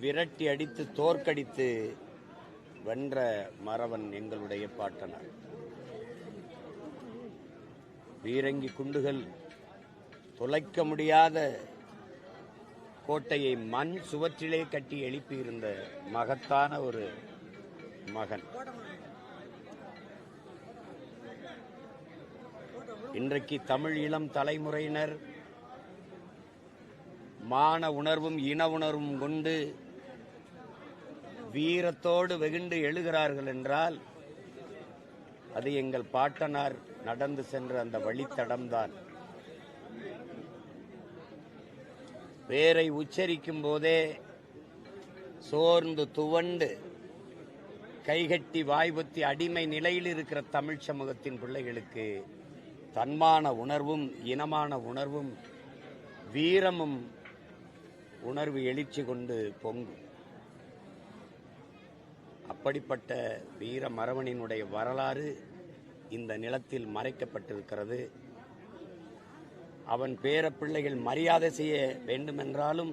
விரட்டி அடித்து தோற்கடித்து வென்ற மறவன் எங்களுடைய பாட்டனார். பீரங்கி குண்டுகள் தொலைக்க முடியாத கோட்டையை மண் சுவற்றிலே கட்டி எழுப்பியிருந்த மகத்தான ஒரு மகன். இன்றைக்கு தமிழ் இளம் தலைமுறையினர் மான உணர்வும் இன உணர்வும் கொண்டு வீரத்தோடு வெகுண்டு எழுகிறார்கள் என்றால் அது எங்கள் பாட்டனார் நடந்து சென்ற அந்த வழித்தடம்தான். பேரை உச்சரிக்கும் போதே சோர்ந்து துவண்டு கைகட்டி வாய்புத்தி அடிமை நிலையில் இருக்கிற தமிழ் சமூகத்தின் பிள்ளைகளுக்கு தன்மான உணர்வும் இனமான உணர்வும் வீரமும் உணர்வு எழுச்சி கொண்டு பொங்கும். அப்படிப்பட்ட வீர மறவனினுடைய வரலாறு இந்த நிலத்தில் மறைக்கப்பட்டிருக்கிறது. அவன் பேர பிள்ளைகள் மரியாதை செய்ய வேண்டுமென்றாலும்